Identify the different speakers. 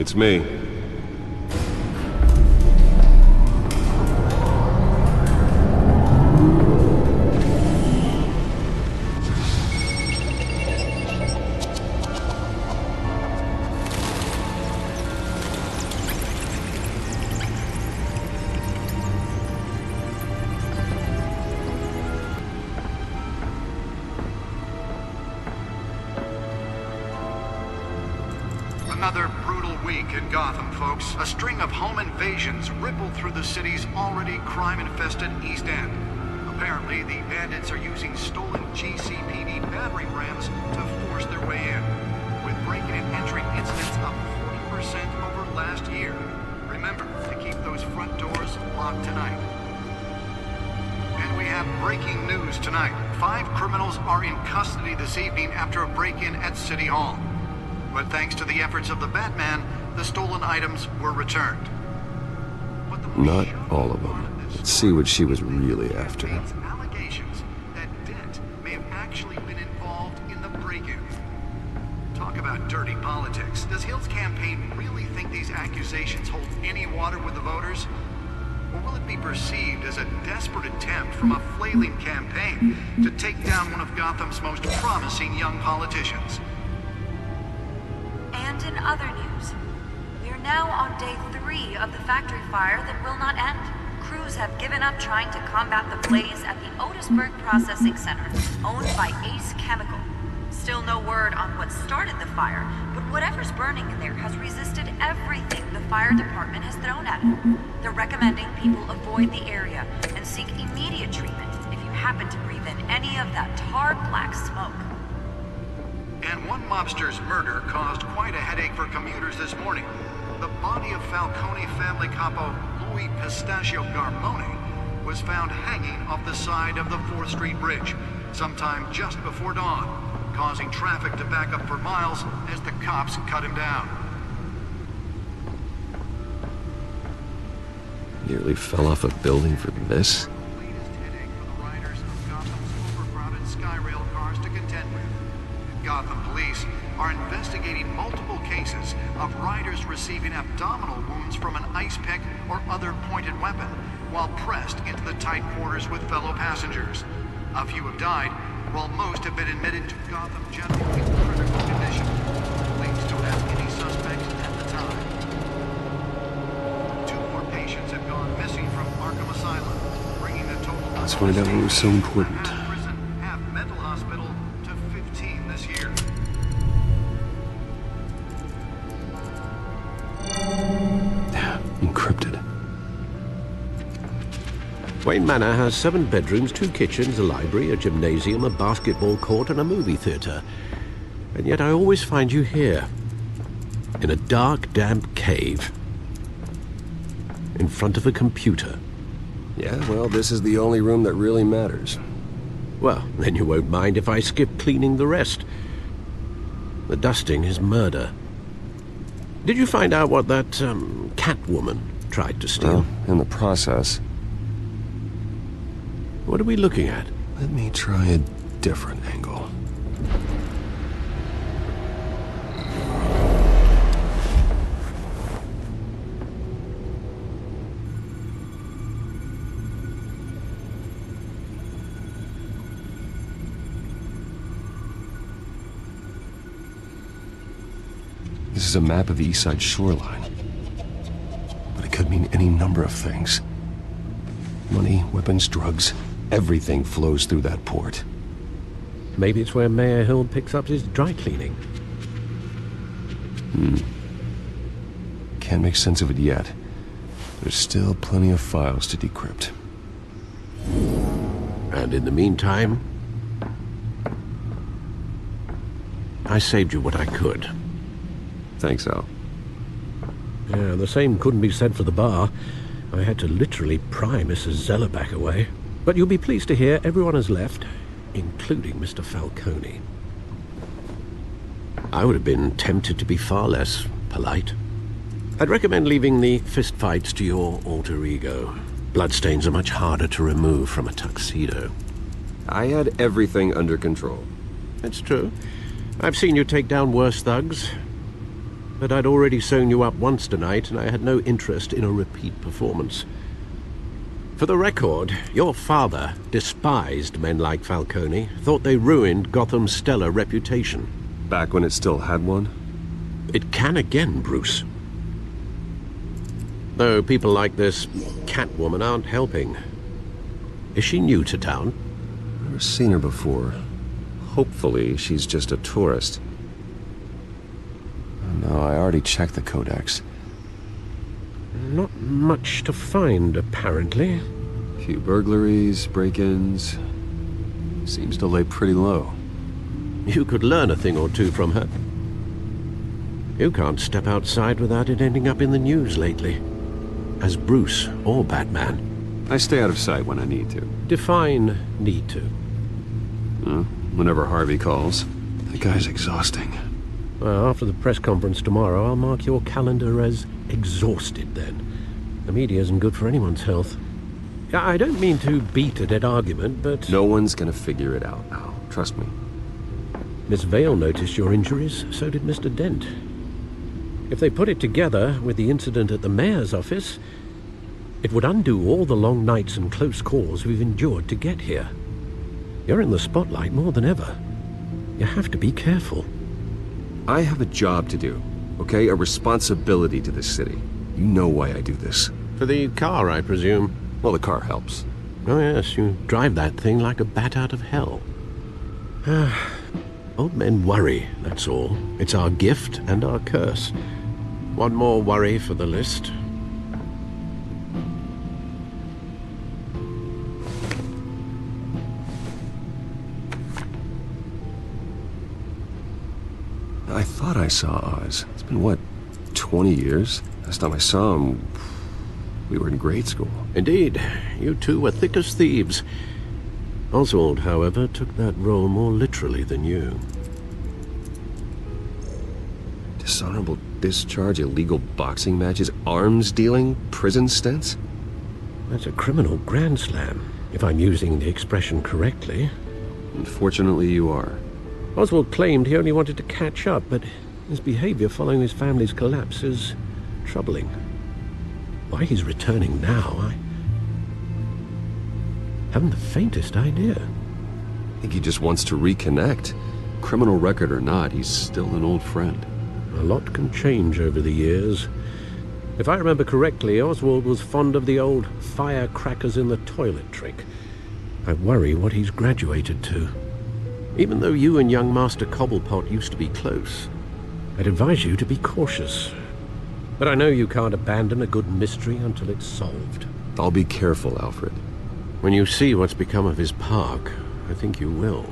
Speaker 1: It's me.
Speaker 2: Another brutal week in Gotham, folks. A string of home invasions rippled through the city's already crime-infested East End. Apparently, the bandits are using stolen GCPD battering rams to force their way in, with break-in and entry incidents up 40% over last year. Remember to keep those front doors locked tonight. And we have breaking news tonight. 5 criminals are in custody this evening after a break-in at City Hall. But thanks to the efforts of the Batman, the stolen items were returned.
Speaker 1: Not all of them. Let's see what she was really after.
Speaker 2: Allegations that Dent may have actually been involved in the break-in. Talk about dirty politics. Does Hill's campaign really think these accusations hold any water with the voters? Or will it be perceived as a desperate attempt from a flailing campaign to take down one of Gotham's most promising young politicians?
Speaker 3: And in other news, we are now on day 3 of the factory fire that will not end. Crews have given up trying to combat the blaze at the Otisburg Processing Center, owned by Ace Chemical. Still no word on what started the fire, but whatever's burning in there has resisted everything the fire department has thrown at it. They're recommending people avoid the area and seek immediate treatment if you happen to breathe in any of that tar black smoke.
Speaker 2: And one mobster's murder caused quite a headache for commuters this morning. The body of Falcone family capo Louis Pistachio Garmone was found hanging off the side of the 4th Street Bridge sometime just before dawn, causing traffic to back up for miles as the cops cut him down.
Speaker 1: Nearly fell off a building for this?
Speaker 2: The latest headache for the riders of Gotham's overcrowded Skyrail cars to contend with. Gotham police are investigating multiple cases of riders receiving abdominal wounds from an ice pick or other pointed weapon while pressed into the tight quarters with fellow passengers. A few have died, while most have been admitted to Gotham General in critical condition. Police don't have any suspects at the time. 2 more patients have gone missing from Arkham Asylum, bringing the total...
Speaker 1: Let's find out what was so important.
Speaker 2: Prison, half mental hospital to 15 this year.
Speaker 1: Encrypted.
Speaker 4: Wayne Manor has 7 bedrooms, 2 kitchens, a library, a gymnasium, a basketball court, and a movie theater. And yet I always find you here, in a dark, damp cave, in front of a computer.
Speaker 1: Yeah, well, this is the only room that really matters.
Speaker 4: Well, then you won't mind if I skip cleaning the rest. The dusting is murder. Did you find out what that, Catwoman tried to steal?
Speaker 1: Well, in the process.
Speaker 4: What are we looking at?
Speaker 1: Let me try a different angle. This is a map of the East Side shoreline. But it could mean any number of things. Money, weapons, drugs, everything flows through that port.
Speaker 4: Maybe it's where Mayor Hill picks up his dry cleaning.
Speaker 1: Can't make sense of it yet. There's still plenty of files to decrypt.
Speaker 4: And in the meantime, I saved you what I could.
Speaker 1: Thanks, Al.
Speaker 4: Yeah, the same couldn't be said for the bar. I had to literally pry Mrs. Zeller back away. But you'll be pleased to hear everyone has left, including Mr. Falcone. I would have been tempted to be far less polite. I'd recommend leaving the fistfights to your alter ego. Bloodstains are much harder to remove from a tuxedo.
Speaker 1: I had everything under control.
Speaker 4: That's true. I've seen you take down worse thugs. but I'd already sewn you up once tonight, and I had no interest in a repeat performance. For the record, your father despised men like Falcone, thought they ruined Gotham's stellar reputation.
Speaker 1: Back when it still had one?
Speaker 4: It can again, Bruce. Though people like this Catwoman aren't helping. Is she new to town?
Speaker 1: Never seen her before. Hopefully, she's just a tourist. No, I already checked the codex.
Speaker 4: Not much to find, apparently.
Speaker 1: Few burglaries, break-ins. Seems to lay pretty low.
Speaker 4: You could learn a thing or two from her. You can't step outside without it ending up in the news lately. As Bruce or Batman.
Speaker 1: I stay out of sight when I need to.
Speaker 4: Define need to.
Speaker 1: Whenever Harvey calls. That guy's exhausting.
Speaker 4: Well, after the press conference tomorrow, I'll mark your calendar as exhausted then. The media isn't good for anyone's health. I don't mean to beat a dead argument, but...
Speaker 1: No one's gonna figure it out, Al. Trust me.
Speaker 4: Miss Vale noticed your injuries, so did Mr. Dent. If they put it together with the incident at the mayor's office, it would undo all the long nights and close calls we've endured to get here. You're in the spotlight more than ever. You have to be careful.
Speaker 1: I have a job to do, okay? A responsibility to this city. You know why I do this.
Speaker 4: For the car, I presume.
Speaker 1: Well, the car helps.
Speaker 4: Oh yes, you drive that thing like a bat out of hell. Old men worry, that's all. It's our gift and our curse. One more worry for the list.
Speaker 1: I thought I saw Oz. It's been, what, 20 years? Last time I saw him, we were in grade school.
Speaker 4: Indeed, you two were thick as thieves. Oswald, however, took that role more literally than you.
Speaker 1: Dishonorable discharge, illegal boxing matches, arms dealing, prison stints?
Speaker 4: That's a criminal grand slam, if I'm using the expression correctly.
Speaker 1: Unfortunately, you are.
Speaker 4: Oswald claimed he only wanted to catch up, but his behavior following his family's collapse is troubling. Why he's returning now, I haven't the faintest idea.
Speaker 1: I think he just wants to reconnect. Criminal record or not, he's still an old friend.
Speaker 4: A lot can change over the years. If I remember correctly, Oswald was fond of the old firecrackers in the toilet trick. I worry what he's graduated to. Even though you and young Master Cobblepot used to be close, I'd advise you to be cautious. But I know you can't abandon a good mystery until it's solved.
Speaker 1: I'll be careful, Alfred.
Speaker 4: When you see what's become of his park, I think you will.